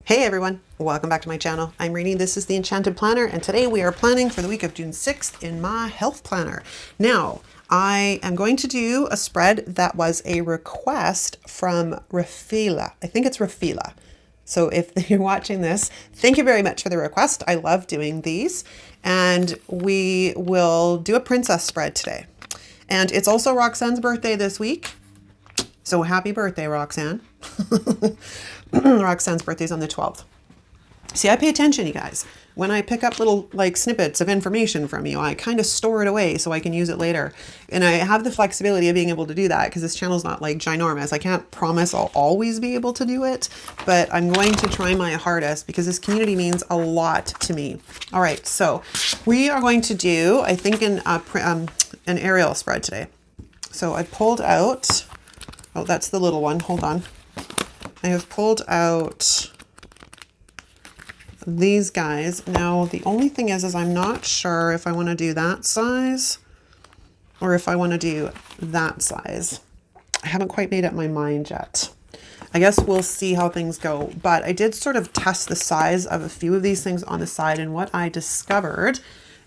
Hey everyone, welcome back to my channel. I'm Rainey, this is the Enchanted Planner, and today we are planning for the week of June 6th in my health planner. Now, I am going to do a spread that was a request from Rafila. I think it's Rafila. So if you're watching this, thank you very much for the request. I love doing these, and we will do a princess spread today. And it's also Roxanne's birthday this week. So happy birthday, Roxanne. Roxanne's birthday's on the 12th. See, I pay attention, you guys. When I pick up little snippets of information from you, I kind of store it away so I can use it later. And I have the flexibility of being able to do that because this channel's not ginormous. I can't promise I'll always be able to do it, but I'm going to try my hardest because this community means a lot to me. All right, so we are going to do, I think, an aerial spread today. So I pulled out, oh, that's the little one. Hold on. I have pulled out these guys. Now, the only thing is I'm not sure if I want to do that size or if I want to do that size. I haven't quite made up my mind yet. I guess we'll see how things go. But I did sort of test the size of a few of these things on the side. And what I discovered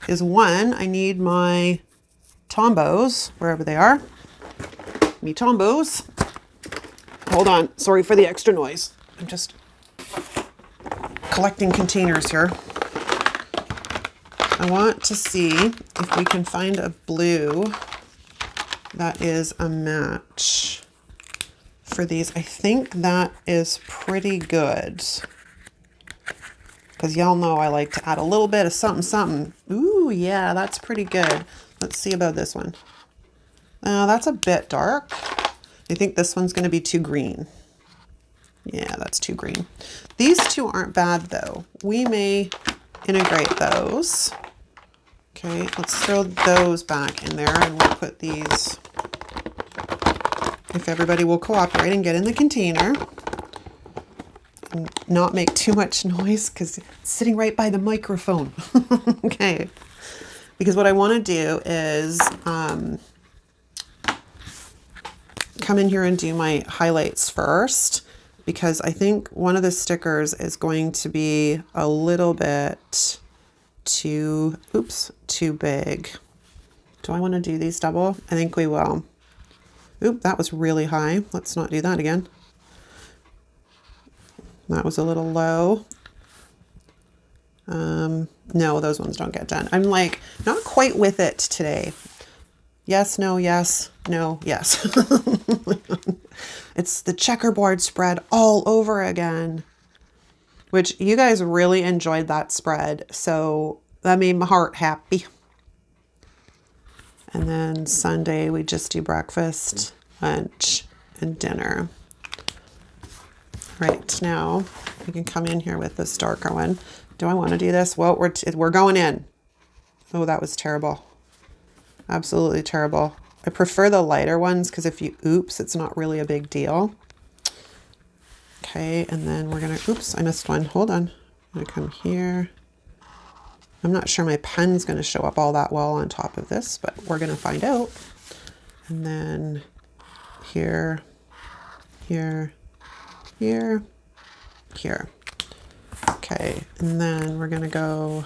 is, one, I need my tombos, wherever they are. Me tombos. Hold on, sorry for the extra noise. I'm just collecting containers here. I want to see if we can find a blue that is a match for these. I think that is pretty good. Because y'all know I like to add a little bit of something, something. Ooh, yeah, that's pretty good. Let's see about this one. That's a bit dark. I think this one's going to be too green. Yeah, that's too green. These two aren't bad though. We may integrate those. Okay, let's throw those back in there and we'll put these, if everybody will cooperate and get in the container and not make too much noise because it's sitting right by the microphone. Okay, because what I want to do is come in here and do my highlights first, because I think one of the stickers is going to be a little bit too big. Do I want to do these double? I think we will. Oop, that was really high. Let's not do that again. That was a little low. No, those ones don't get done. I'm not quite with it today. Yes, no, yes, no, yes. It's the checkerboard spread all over again, which you guys really enjoyed that spread. So that made my heart happy. And then Sunday, we just do breakfast, lunch, and dinner. Right, now we can come in here with this darker one. Do I want to do this? Well, we're going in. Oh, that was terrible. Absolutely terrible. I prefer the lighter ones because if you oops, it's not really a big deal. Okay, and then we're gonna, oops, I missed one. Hold on. I'm gonna come here. I'm not sure my pen's gonna show up all that well on top of this, but we're gonna find out. And then here, here, here, here. Okay, and then we're gonna go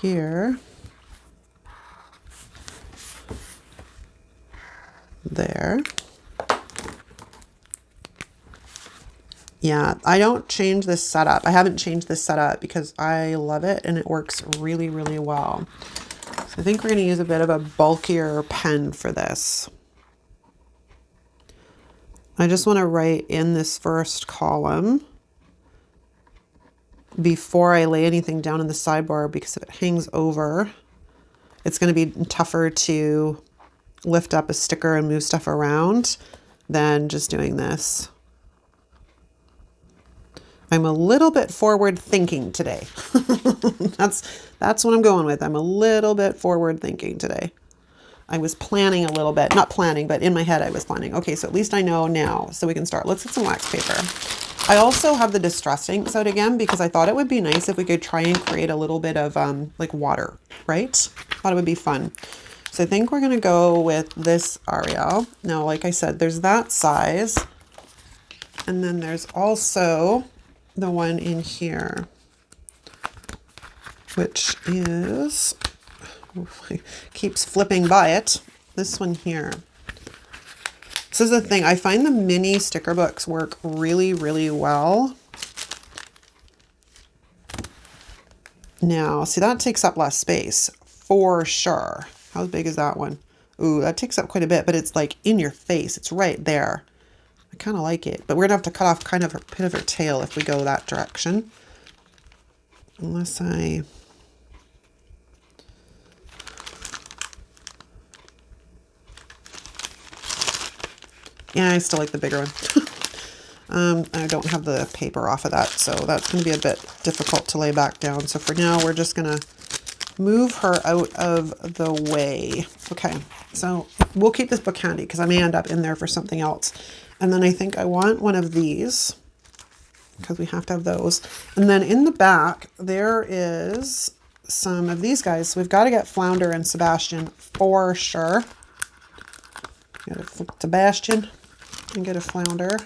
here. There. Yeah, I don't change this setup. I haven't changed this setup because I love it and it works really, really well. So I think we're going to use a bit of a bulkier pen for this. I just want to write in this first column before I lay anything down in the sidebar, because if it hangs over, it's going to be tougher to lift up a sticker and move stuff around than just doing this. I'm a little bit forward thinking today. That's what I'm going with. I'm a little bit forward thinking today. I was planning a little bit, not planning, but in my head I was planning. Okay, so at least I know now, so we can start. Let's get some wax paper. I also have the distress inks out again because I thought it would be nice if we could try and create a little bit of water, right? Thought it would be fun. So I think we're going to go with this Ariel. Now, like I said, there's that size. And then there's also the one in here, which is, keeps flipping by it, this one here. This is the thing, I find the mini sticker books work really, really well. Now, see, that takes up less space for sure. How big is that one? Ooh, that takes up quite a bit, but it's like in your face. It's right there. I kind of like it, but we're gonna have to cut off kind of a bit of her tail if we go that direction. Unless I... Yeah, I still like the bigger one. I don't have the paper off of that, so that's going to be a bit difficult to lay back down. So for now, we're just going to move her out of the way. Okay, so we'll keep this book handy because I may end up in there for something else. And then I think I want one of these because we have to have those. And then in the back, there is some of these guys. So we've got to get Flounder and Sebastian for sure. Get a Sebastian and get a Flounder.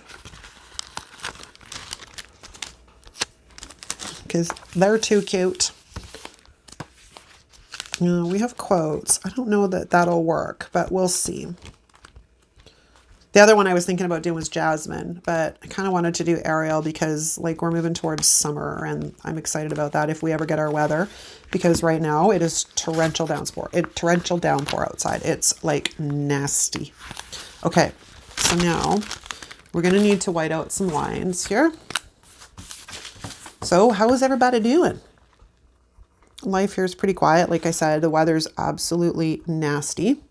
Because they're too cute. We have quotes. I don't know that that'll work, but we'll see. The other one I was thinking about doing was Jasmine, but I kind of wanted to do Ariel because like we're moving towards summer and I'm excited about that if we ever get our weather, because right now it is torrential downpour outside. It's like nasty. Okay, so now we're going to need to white out some lines here. So how is everybody doing? Life here is pretty quiet. Like I said, the weather's absolutely nasty.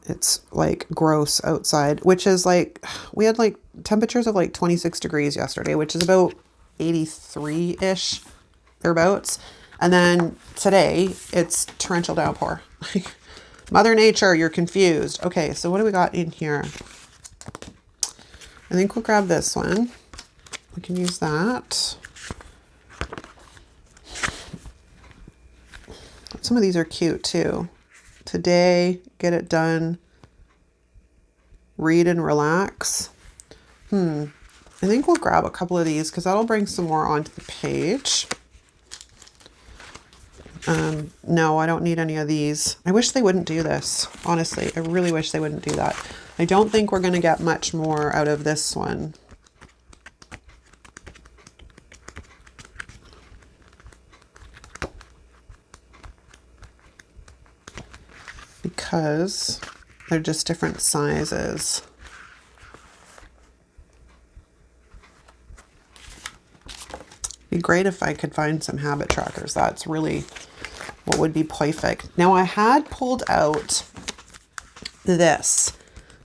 It's like gross outside, which is like, we had like temperatures of like 26 degrees yesterday, which is about 83-ish, thereabouts. And then today it's torrential downpour. Mother Nature, you're confused. Okay, so what do we got in here? I think we'll grab this one. We can use that. Some of these are cute too. Today, get it done, read and relax. I think we'll grab a couple of these because that'll bring some more onto the page. No, I don't need any of these. I wish they wouldn't do this. Honestly, I really wish they wouldn't do that. I don't think we're going to get much more out of this one. Because they're just different sizes. Be great if I could find some habit trackers. That's really what would be perfect. Now I had pulled out this,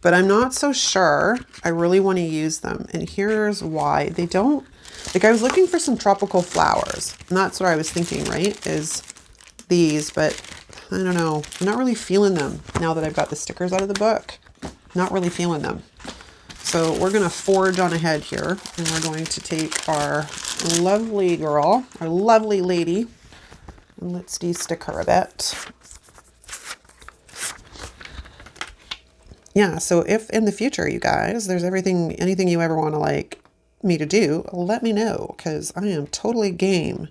but I'm not so sure I really want to use them. And here's why. They don't, like I was looking for some tropical flowers and that's what I was thinking, right? Is these, but I don't know. I'm not really feeling them now that I've got the stickers out of the book. Not really feeling them. So we're going to forge on ahead here and we're going to take our lovely girl, our lovely lady, and let's de-stick her a bit. Yeah, so if in the future, you guys, there's anything you ever want to like me to do, let me know because I am totally game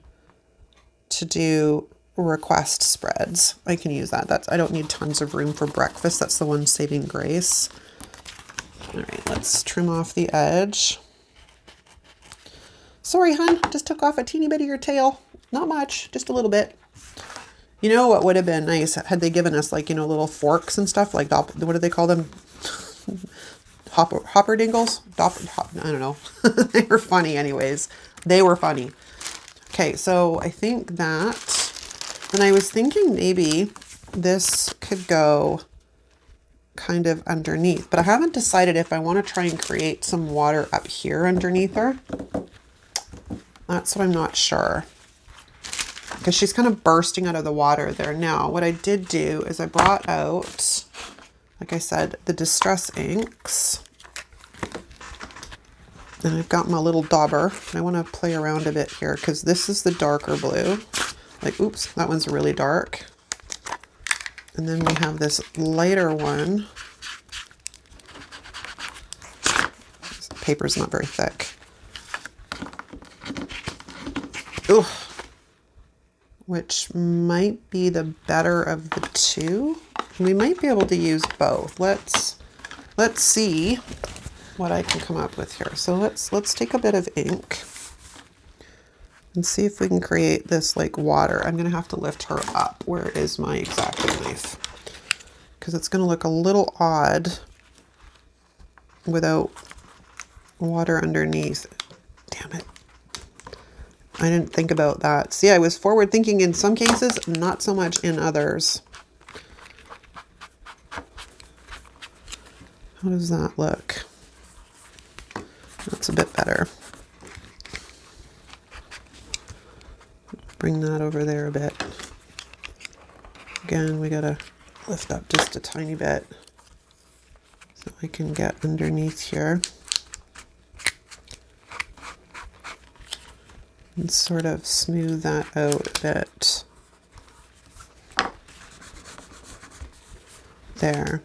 to do request spreads. I can use that. I don't need tons of room for breakfast. That's the one saving grace. All right, let's trim off the edge. Sorry, hun, just took off a teeny bit of your tail. Not much, just a little bit. You know what would have been nice had they given us like, you know, little forks and stuff like, what do they call them? Hopper dingles? I don't know. They were funny anyways. They were funny. Okay, so I think that, and I was thinking maybe this could go kind of underneath, but I haven't decided if I want to try and create some water up here underneath her. That's what I'm not sure. Because she's kind of bursting out of the water there. Now, what I did do is I brought out, like I said, the Distress inks. And I've got my little dauber. I want to play around a bit here because this is the darker blue. Like, oops, that one's really dark. And then we have this lighter one. This paper's not very thick. Ugh. Which might be the better of the two. We might be able to use both. Let's see what I can come up with here. So let's take a bit of ink and see if we can create this like water. I'm gonna have to lift her up. Where is my X-Acto knife? Because it's gonna look a little odd without water underneath. Damn it. I didn't think about that. See, I was forward thinking in some cases, not so much in others. How does that look? That's a bit better. Bring that over there a bit. Again, we gotta lift up just a tiny bit so I can get underneath here. And sort of smooth that out a bit. There.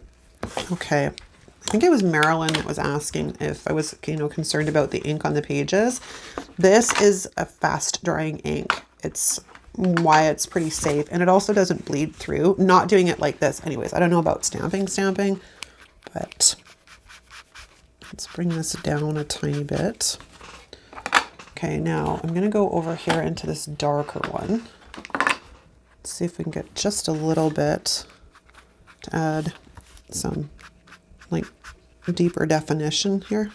Okay. I think it was Marilyn that was asking if I was, concerned about the ink on the pages. This is a fast drying ink. It's why it's pretty safe. And it also doesn't bleed through. Not doing it like this. Anyways, I don't know about stamping, but let's bring this down a tiny bit. Okay, now I'm gonna go over here into this darker one. Let's see if we can get just a little bit to add some like deeper definition here.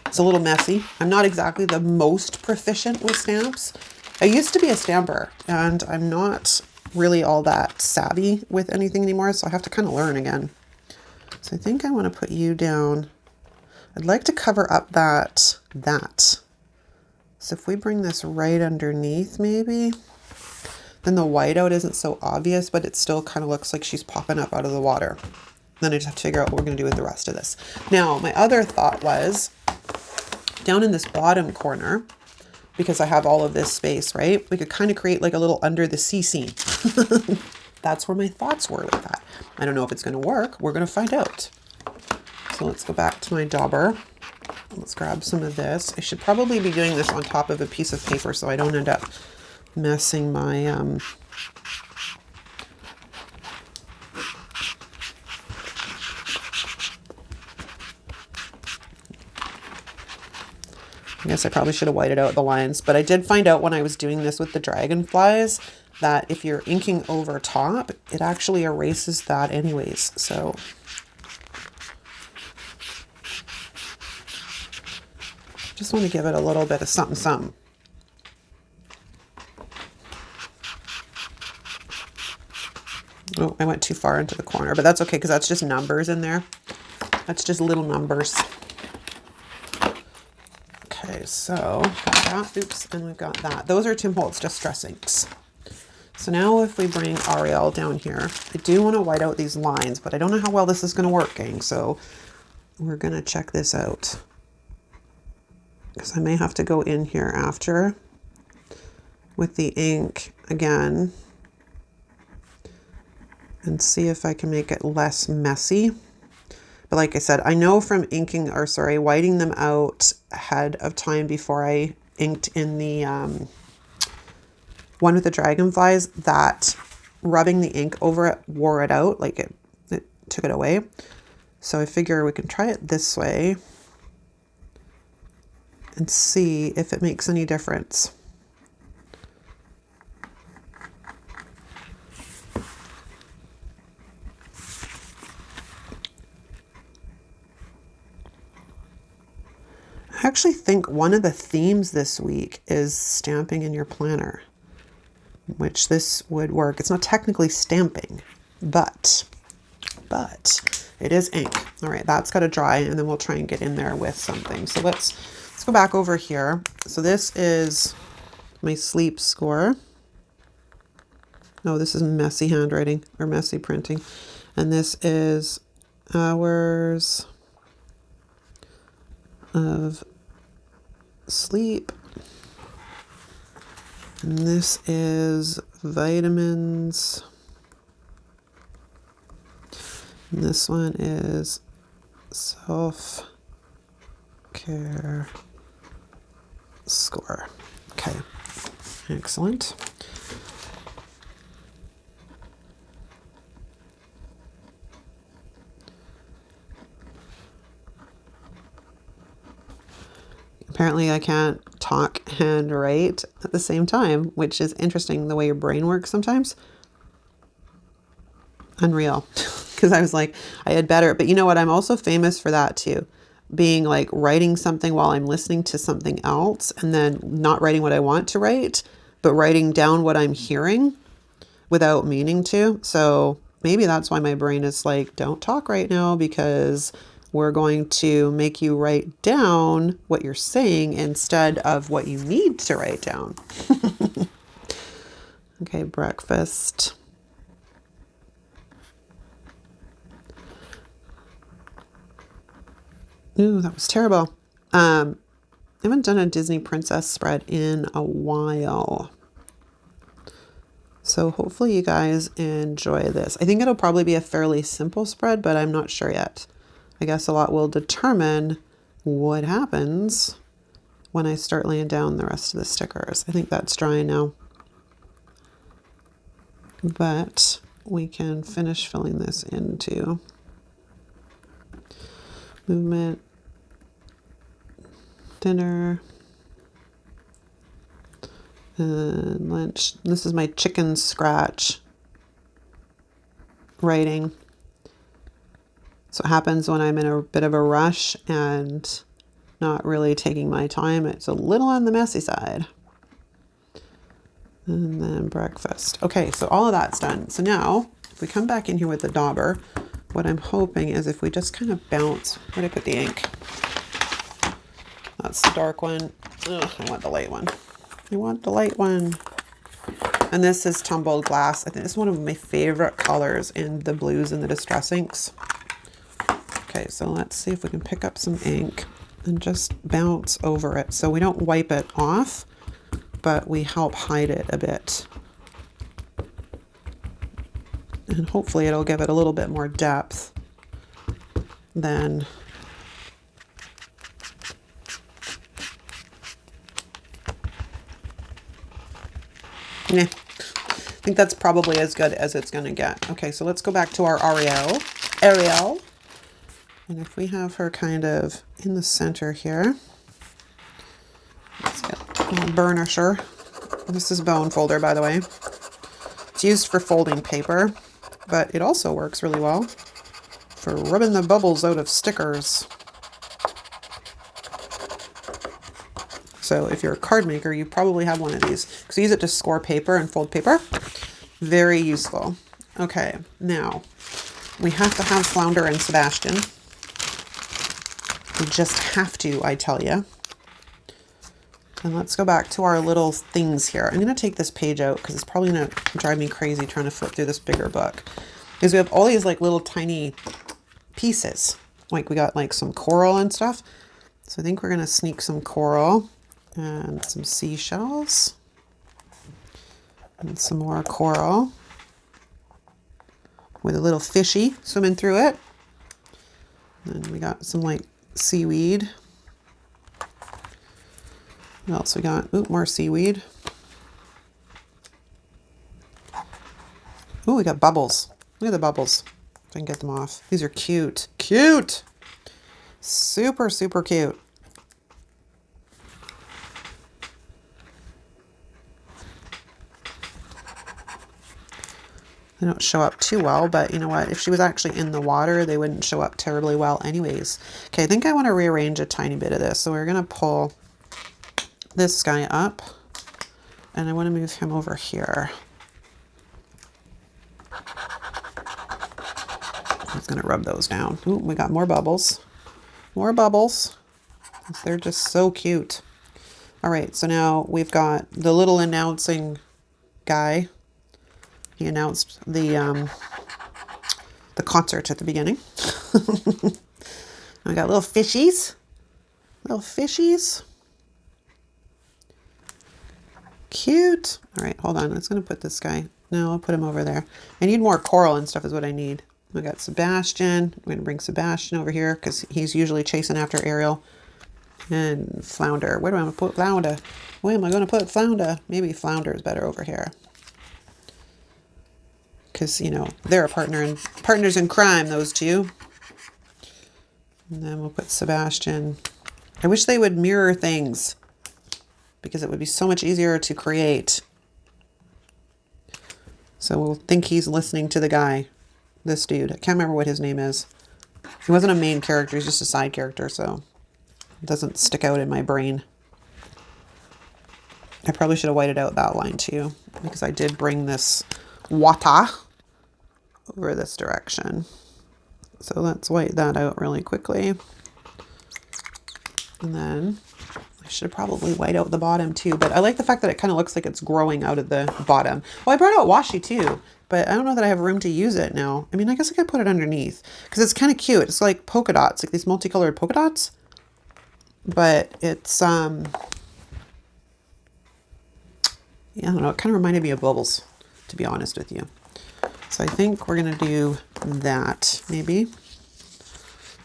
It's a little messy. I'm not exactly the most proficient with stamps. I used to be a stamper and I'm not really all that savvy with anything anymore, so I have to kind of learn again. So I think I want to put you down. I'd like to cover up that. So if we bring this right underneath maybe, then the whiteout isn't so obvious, but it still kind of looks like she's popping up out of the water. Then I just have to figure out what we're going to do with the rest of this. Now, my other thought was down in this bottom corner, because I have all of this space, right? We could kind of create like a little under the sea scene. That's where my thoughts were with that. I don't know if it's going to work. We're going to find out. So let's go back to my dauber. Let's grab some of this. I should probably be doing this on top of a piece of paper so I don't end up messing my I guess I probably should have whited out the lines, but I did find out when I was doing this with the dragonflies that if you're inking over top, it actually erases that anyways. So just want to give it a little bit of something. Oh, I went too far into the corner, but that's okay because that's just numbers in there. That's just little numbers. Okay, so got that. Oops, and we've got that. Those are Tim Holtz Distress Inks. So now if we bring Ariel down here, I do want to white out these lines, but I don't know how well this is going to work, gang. So we're going to check this out because I may have to go in here after with the ink again and see if I can make it less messy. But like I said, I know from inking, or sorry, whiting them out ahead of time before I inked in the one with the dragonflies, that rubbing the ink over it wore it out, like it took it away. So I figure we can try it this way and see if it makes any difference. I actually think one of the themes this week is stamping in your planner, which this would work. It's not technically stamping, but it is ink. All right, that's got to dry, and then we'll try and get in there with something. So let's go back over here. So this is my sleep score. No, this is messy handwriting or messy printing. And this is hours of sleep. And this is vitamins. And this one is self-care. care score. Okay, excellent. Apparently I can't talk and write at the same time, which is interesting the way your brain works sometimes. Unreal. Because I was like, I had better, but you know what? I'm also famous for that too. Being like writing something while I'm listening to something else and then not writing what I want to write, but writing down what I'm hearing without meaning to. So maybe that's why my brain is like, don't talk right now because we're going to make you write down what you're saying instead of what you need to write down. Okay, breakfast. Ooh, that was terrible. I haven't done a Disney princess spread in a while. So hopefully you guys enjoy this. I think it'll probably be a fairly simple spread, but I'm not sure yet. I guess a lot will determine what happens when I start laying down the rest of the stickers. I think that's dry now. But we can finish filling this into movement, dinner, and lunch. This is my chicken scratch writing. So it happens when I'm in a bit of a rush and not really taking my time. It's a little on the messy side. And then breakfast. Okay, so all of that's done. So now, if we come back in here with the dauber, what I'm hoping is if we just kind of bounce, where did I put the ink? That's the dark one. Ugh, I want the light one. I want the light one. And this is tumbled glass. I think it's one of my favorite colors in the blues and the distress inks. Okay, so let's see if we can pick up some ink and just bounce over it. So we don't wipe it off, but we help hide it a bit. And hopefully it'll give it a little bit more depth than I think that's probably as good as it's going to get. Okay, so let's go back to our Ariel. And if we have her kind of in the center here, let's get a little burnisher. This is bone folder, by the way. It's used for folding paper, but it also works really well for rubbing the bubbles out of stickers. So if you're a card maker, you probably have one of these. Because you use it to score paper and fold paper. Very useful. Okay, now we have to have Flounder and Sebastian. We just have to, I tell you. And let's go back to our little things here. I'm going to take this page out because it's probably going to drive me crazy trying to flip through this bigger book. Because we have all these like little tiny pieces. Like we got like some coral and stuff. So I think we're going to sneak some coral and some seashells and some more coral with a little fishy swimming through it. And we got some like seaweed. What else we got? Ooh, more seaweed. Ooh, we got bubbles. Look at the bubbles. If I can get them off. These are cute. Cute! Super, super cute. They don't show up too well, but you know what? If she was actually in the water, they wouldn't show up terribly well anyways. Okay, I think I want to rearrange a tiny bit of this. So we're going to pull this guy up, and I want to move him over here. I'm just going to rub those down. Ooh, we got more bubbles. More bubbles. They're just so cute. All right, so now we've got the little announcing guy. He announced the concert at the beginning. We got little fishies. Little fishies. Cute. All right, hold on. I'm just going to put this guy. No, I'll put him over there. I need more coral and stuff is what I need. We got Sebastian. We're going to bring Sebastian over here because he's usually chasing after Ariel. And flounder. Where do I want to put flounder? Where am I going to put flounder? Maybe flounder is better over here. Because, you know, they're a partners in crime, those two. And then we'll put Sebastian. I wish they would mirror things, because it would be so much easier to create. So we'll think he's listening to the guy, this dude. I can't remember what his name is. He wasn't a main character, he's just a side character, so it doesn't stick out in my brain. I probably should have whited out that line too, because I did bring this water over this direction. So let's white that out really quickly. And then I should probably white out the bottom too, but I like the fact that it kind of looks like it's growing out of the bottom. Well, I brought out washi too, but I don't know that I have room to use it now. I mean, I guess I could put it underneath because it's kind of cute. It's like polka dots, like these multicolored polka dots, but it's, yeah, I don't know. It kind of reminded me of bubbles, to be honest with you. So I think we're going to do that maybe.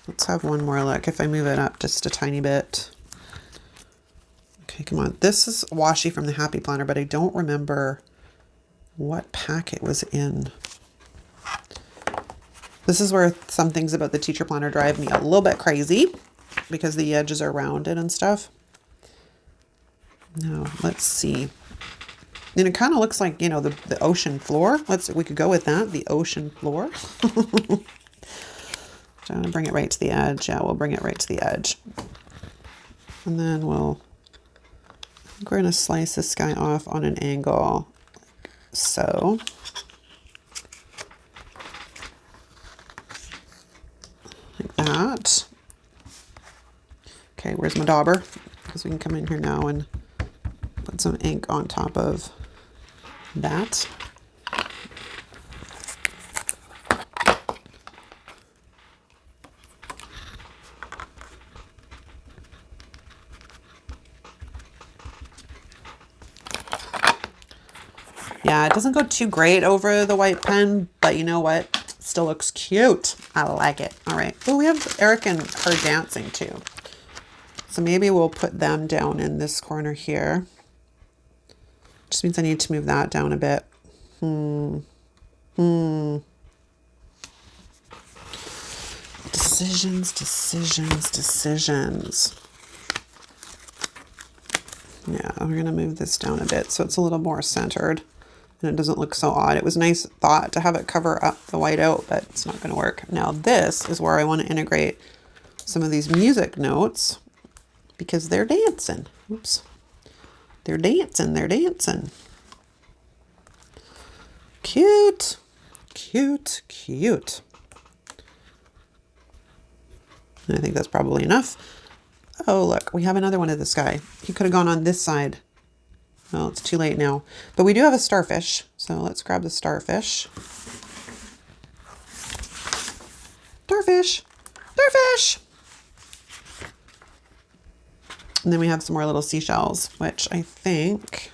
Let's have one more look if I move it up just a tiny bit. Okay, come on. This is washi from the Happy Planner, but I don't remember what pack it was in. This is where some things about the teacher planner drive me a little bit crazy because the edges are rounded and stuff. Now, let's see. And it kind of looks like, you know, the ocean floor. We could go with that, the ocean floor. So I'm going to bring it right to the edge. Yeah, we'll bring it right to the edge. And then we're going to slice this guy off on an angle like so. Like that. Okay, where's my dauber? Because we can come in here now and put some ink on top of that. Yeah, it doesn't go too great over the white pen, but you know what? It still looks cute. I like it. All right. Oh, we have Eric and her dancing too. So maybe we'll put them down in this corner here. Just means I need to move that down a bit. Decisions, decisions, decisions. Yeah, we're going to move this down a bit so it's a little more centered and it doesn't look so odd. It was a nice thought to have it cover up the white out, but it's not going to work. Now this is where I want to integrate some of these music notes because they're dancing. Oops. They're dancing, they're dancing. Cute, cute, cute. And I think that's probably enough. Oh, look, we have another one of this guy. He could have gone on this side. Well, it's too late now. But we do have a starfish, so let's grab the starfish. Starfish! Starfish! And then we have some more little seashells, which I think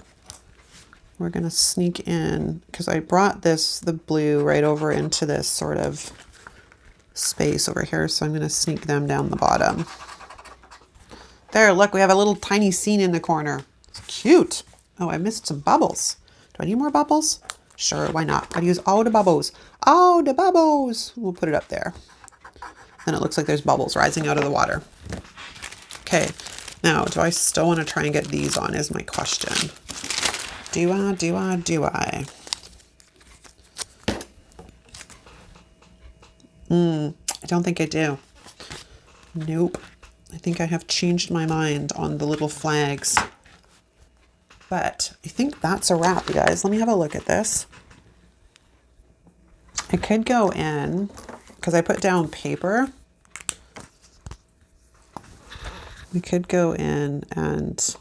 we're going to sneak in because I brought the blue right over into this sort of space over here. So I'm going to sneak them down the bottom. There, look, we have a little tiny scene in the corner. It's cute. Oh, I missed some bubbles. Do I need more bubbles? Sure, why not? I'd use all the bubbles. All the bubbles. We'll put it up there. Then it looks like there's bubbles rising out of the water. Okay, now, do I still want to try and get these on is my question. Do I? I don't think I do. Nope. I think I have changed my mind on the little flags. But I think that's a wrap, you guys. Let me have a look at this. I could go in, because I put down paper. We could go in and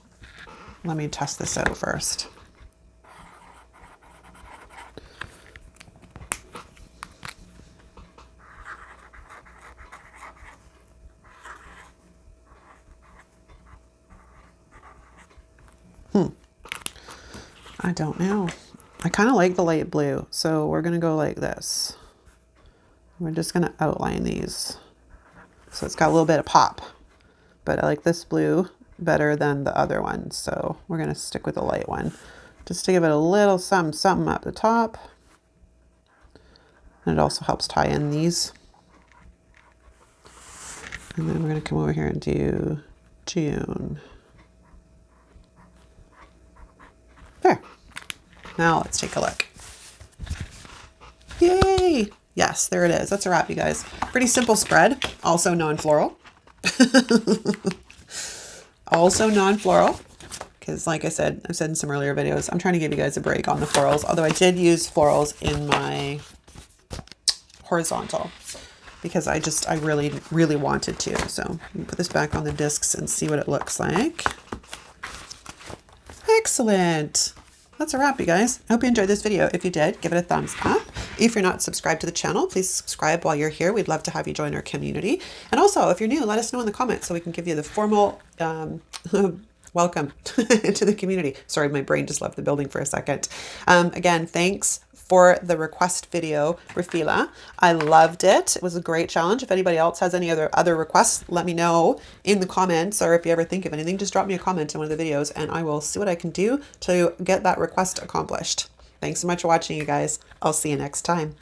let me test this out first. I don't know. I kind of like the light blue, so we're going to go like this. We're just going to outline these. So it's got a little bit of pop. but I like this blue better than the other one. So we're going to stick with the light one just to give it a little something up the top. And it also helps tie in these. And then we're going to come over here and do June. There. Now let's take a look. Yay! Yes, there it is. That's a wrap, you guys. Pretty simple spread. Also non-floral. Also non-floral. Because like I said, I've said in some earlier videos, I'm trying to give you guys a break on the florals. Although I did use florals in my horizontal. Because I really, really wanted to. So let me put this back on the discs and see what it looks like. Excellent. That's a wrap, you guys. I hope you enjoyed this video. If you did, give it a thumbs up. If you're not subscribed to the channel, please subscribe while you're here. We'd love to have you join our community. And also, if you're new, let us know in the comments so we can give you the formal welcome to the community. Sorry, my brain just left the building for a second. Again, thanks for the request video, Rafila. I loved it. It was a great challenge. If anybody else has any other requests, let me know in the comments, or if you ever think of anything, just drop me a comment in one of the videos and I will see what I can do to get that request accomplished. Thanks so much for watching, you guys. I'll see you next time.